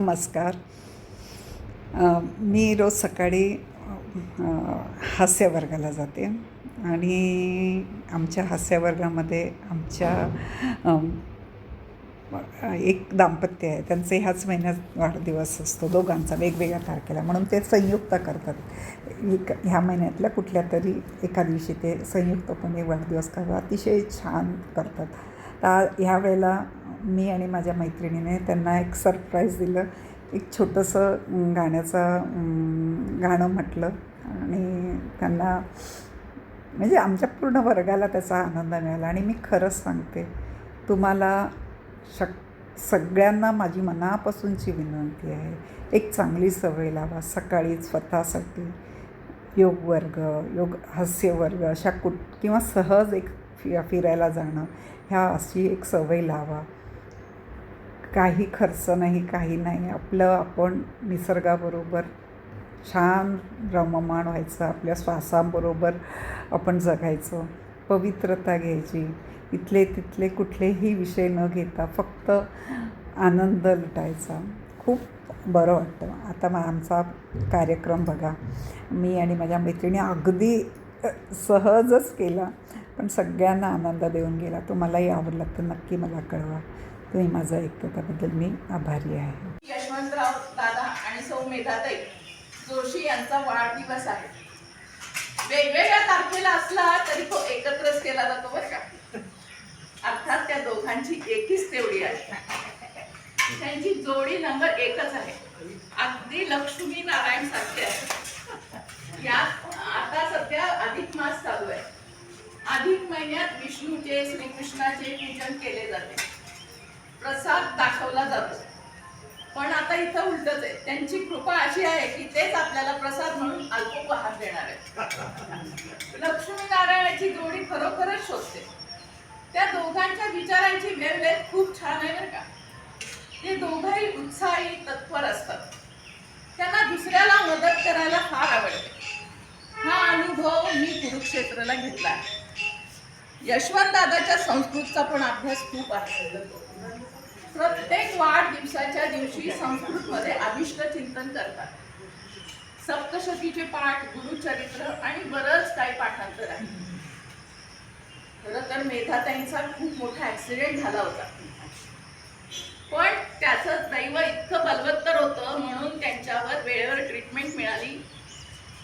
नमस्कार. मी रोज सकाळी हास्य वर्गाला जाते आणि आमच्या हास्य वर्गामध्ये एक दाम्पत्य आहे. त्यांचे ह्याच महिन्यात वाढदिवस असतो, दोघांचा वेगवेगळ्या तारखेला, म्हणून ते संयुक्त करतात. ह्या महिन्यातल्या कुठल्या तरी एका दिवशी ते संयुक्तपणे वाढदिवस करतात. अतिशय छान करतात. तर ह्या वेळेला मी आणि माझ्या मैत्रिणीने त्यांना एक सरप्राईज दिलं. एक छोटंसं गाणं म्हटलं आणि त्यांना म्हणजे आमच्या पूर्ण वर्गाला त्याचा आनंद मिळाला. आणि मी खरंच सांगते तुम्हाला, सगळ्यांना माझी मनापासूनची विनंती आहे, एक चांगली सवय लावा. सकाळी स्वतःसाठी योग हास्य वर्ग अशा किंवा सहज एक फिरायला जाणं, अशी एक सवय लावा. काही खर्च नाही, काही नाही. आपण निसर्गाबरोबर छान रममाण व्हायचं, आपल्या श्वासाबरोबर आपण जगायचं, पवित्रता घ्यायची. इथले तिथले कुठलेही विषय न घेता फक्त आनंद लुटायचा. खूप बरं वाटतं. आता आमचा कार्यक्रम बघा, मी आणि माझ्या मैत्रिणी अगदी सहजच केला, पण सगळ्यांना आनंद देऊन गेला. तुम्हालाही आवडला तर नक्की मला कळवा. तुम्ही माझं ऐकतो त्याबद्दल मी आभारी आहे. यशवंतराव दादा आणि सौ मेधाताई जोशी यांचा वाढदिवस आहे. वेगवेगळ्या तारखेला असला तरी तो एकत्रच केला जातो बरं का. अर्थात त्या दोघांची एकीच तेवढी आहे. त्यांची जोडी नंबर एकच आहे, अगदी लक्ष्मी नारायण सारखे आहे. यात आता सध्या अधिक मास चालू आहे. अधिक महिन्यात विष्णूचे, श्रीकृष्णाचे पूजन केले जाते, प्रसाद दाखवला जातो. पण आता इथं उलटच आहे. त्यांची कृपा अशी आहे की तेच आपल्याला प्रसाद म्हणून अल्पोपहार देणार आहे. लक्ष्मी नारायणाची जोडी खरोखरच शोधते. त्या दोघांच्या विचारांची वेवलेंथ खूप छान आहे बरं का. ते दोघंही उत्साही, तत्पर असतात. त्यांना दुसऱ्याला मदत करायला फार आवडते. हा अनुभव मी कुरुक्षेत्राला घेतला आहे. यशवंत दादाच्या संस्कृतचा पण अभ्यास खूप आहे. प्रत्येक वाढदिवसाच्या दिवशी संस्कृतमध्ये अभिष्ट चिंतन करतात. सप्तशतीचे पाठ, गुरुचरित्र आणि बरंच काही पाठांतर आहे. खरं तर मेधाताईंचा खूप मोठा ऍक्सिडेंट झाला होता, पण त्याचं दैव इतकं बलवत्तर होतं म्हणून त्यांच्यावर वेळेवर ट्रीटमेंट मिळाली.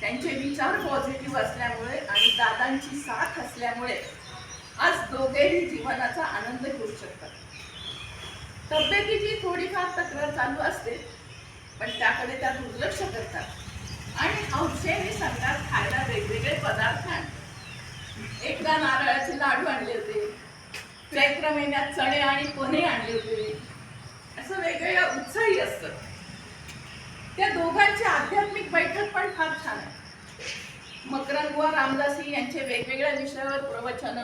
त्यांचे विचार पॉझिटिव्ह असल्यामुळे आणि दादांची साथ असल्यामुळे आज दोघेही जीवनाचा आनंद घेऊ शकतात. तब्येतीची थोडीफार तक्रार चालू असते, पण त्याकडे त्या दुर्लक्ष करतात आणि हौसेने सांगतात खायला वेगवेगळे पदार्थ आण. एकदा नारळाचे लाडू आणले होते, चैत्र महिन्यात चणे आणि पोहे आणले होते. असं वेगवेगळ्या उत्साही असतं. त्या दोघांची आध्यात्मिक बैठक पण फार छान आहे. मकरंदबुवा रामदासी यांचे वेगवेगळ्या विषयावर प्रवचन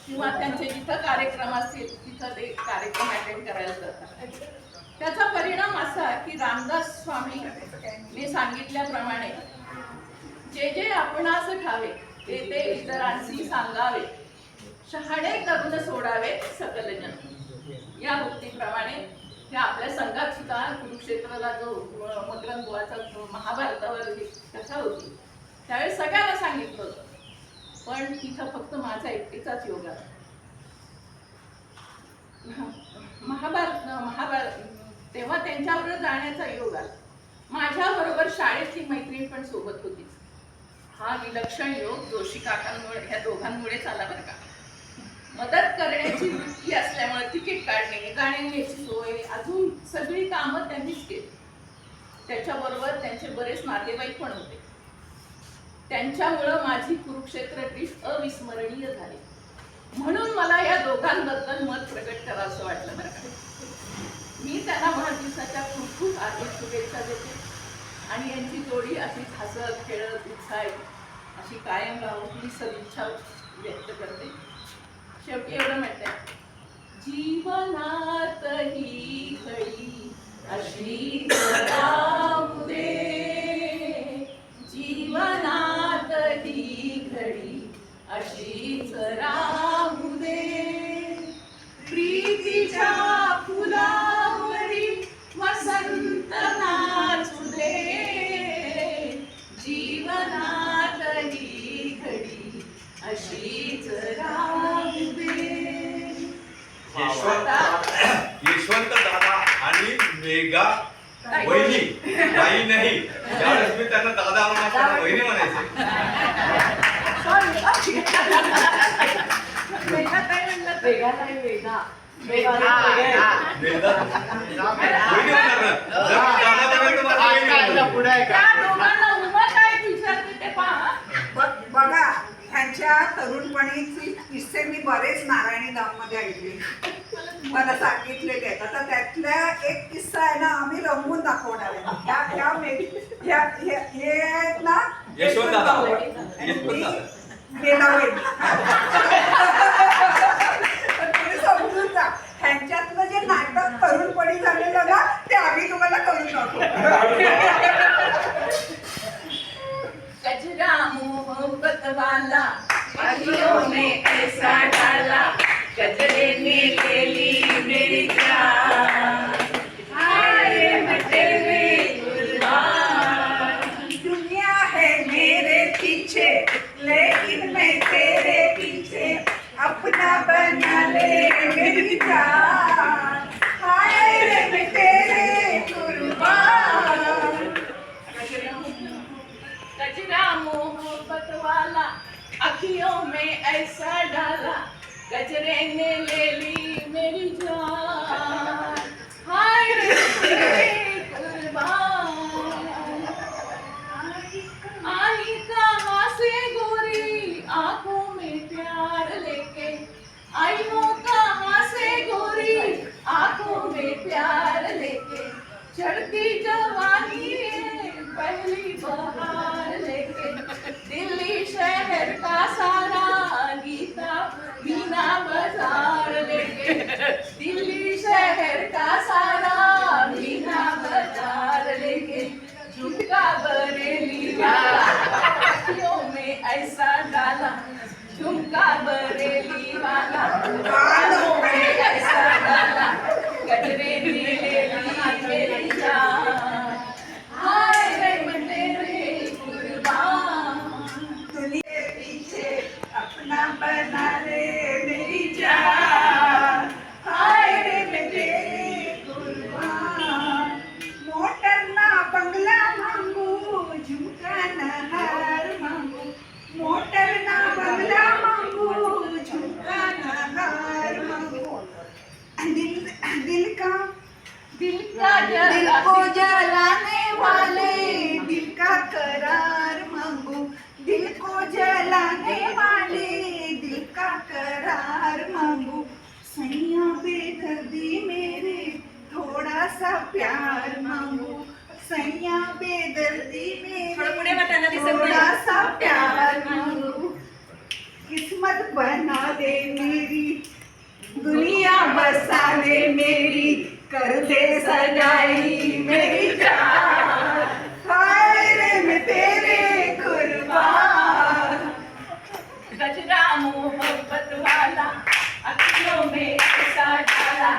किंवा त्यांचे जिथं कार्यक्रम असतील तिथं ते कार्यक्रम अटेंड करायला जातात. त्याचा परिणाम असा की रामदास स्वामींनी सांगितल्याप्रमाणे जे जे आपणास ठावे ते ते इतरांशी सांगावे, शहाणे करून सोडावे सकल जन. या भक्तीप्रमाणे ते आपल्या संघात सुद्धा कुरुक्षेत्राला जो मकरंदबुवाचा महाभारतावर कथा होती त्यावेळेस सगळ्यांना सांगितलं होतं, पण तिथं फक्त माझा एकटीचाच योग आला. महाभारत तेव्हा त्यांच्यावर जाण्याचा योग आला. माझ्याबरोबर शाळेतली मैत्रीण पण सोबत होती. हा विलक्षण योग जोशी काकांमुळे, ह्या दोघांमुळेच आला बरं का. मदत करण्याची वृत्ती असल्यामुळे तिकीट काढणे, गाण्याची सोय, अजून सगळी कामं त्यांनीच केली. त्याच्याबरोबर त्यांचे बरेच नातेवाईक पण होते. त्यांच्यामुळं माझी कुरुक्षेत्र ट्रिप अविस्मरणीय झाली. म्हणून मला या दोघांबद्दल मत प्रकट करावंसं वाटलं बरं का. मी त्यांना वाढदिवसाच्या खूप खूप हार्दिक शुभेच्छा देते आणि यांची जोडी अशीच हसत खेळत उत्साही अशी कायम राहून ही सदिच्छा व्यक्त करते. शेवटी एवढं म्हणते, जीवनात ही घडी अशीच राहू दे, जीवनात ही घडी अशीच राहू दे, प्रीतीच्या फुलावरी वसंत वेगा वहिनी बाई नाही. ज्यावेळेस मी त्यांना दादा म्हणून असताना वहिनी म्हणायचे. वेगा काय म्हणलं? वेगा नाही वेगा वेदा वहिनी म्हणणार ना. जर मी दादा म्हणाल तर मला वहिनी म्हणणार. त्या दोघांना उभं काय विचारते ते पहा. बघा ह्यांच्या तरुणपणीची किस्से मी बरेच नारायणी धाममध्ये ऐकले, मला सांगितलेले आहेत. आता त्यातल्या एक किस्सा आहे ना, आम्ही रंगवून दाखवणार आहे. हे आहेत ना यशवंत दादा. तुम्ही समजून जा, ह्यांच्यातलं जे नाटक तरुणपणी झालेलं ना ते आम्ही तुम्हाला करून दाखवू. गजरा मोहब्बत वाला अखियों में ऐसा डाला गजरे ने ले ली मेरी जान हाय मैं तेरे कुर्बान दुनिया है मेरे पीछे लेकिन मैं तेरे पीछे अपना बना ले मेरी जान हाय रे मैं तेरे कुर्बान. गजरा मोहब्बत वाला अखियों में ऐसा डाला गजरे ने ले ली मेरी जान हाय रे तेरे कुर्बान आई कहाँ से गोरी आंखों में प्यार लेके आई हो कहाँ से गोरी आंखों में प्यार लेके चढ़ती जवानी है पहली बहार लेके दिल्ली शहर का सारा गीता मीना बाजार लेके दिल्ली शहर का सारा मीना बाजार लेके झुमका बरेली वाला अखियों में ऐसा डाला झुमका बरेली वाला कानों में ऐसा डाला गजरे ने ले ली मेरी जान हाय रे मैं तेरे कुर्बान दुनिया पीछे अपना बना ले मेरी जान हाय रे मैं तेरे कुर्बान. मोटर ना बंगला मांगू झुमका ना हार मांगू मोटर ना बंगला मांगू झुमका ना हार मांगू दिल का दिल को जलाने वाले दिल का करार मांगू दिल को जलाने वाले दिल का करार मांगू. सैया बेदर्दी मेरे थोड़ा सा प्यार मांगू सैया बेदर्दी मेरे थोड़ा सा प्यार मांगू. किस्मत बना दे मेरी दुनिया बसा दे मेरी कर दे सगाई मेरी जान हाय रे मैं तेरे कुर्बान. गजरा मोहब्बत वाला अखियों में ऐसा डाला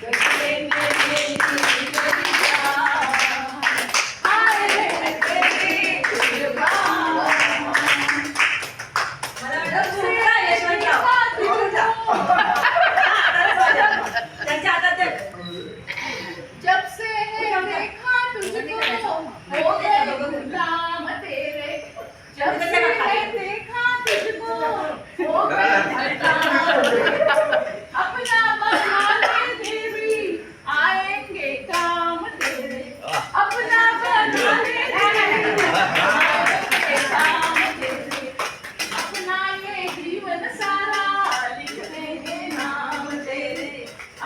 गजरे ने ले ली मेरी जान हाय रे मैं तेरे कुर्बान जब से देखा तुझको हो गए गुलाम तेरे जब से देखा तुझको हो गए गुलाम तेरे अपना बनाने देवी आएंगे काम तेरे अपना बनाने देवी आएंगे काम तेरे अपना ये जीवन सारा लिख देंगे नाम तेरे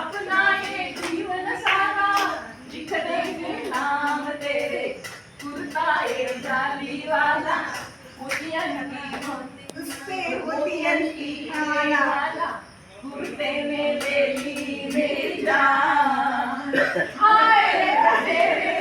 अपना ये जीवन सारा लिख देंगे नाम तेरे कुर्ता ये जाली वाला मोतियन की उससे मोतियन की माला कुर्ते में ले ली मेरी जान हाय रे तेरे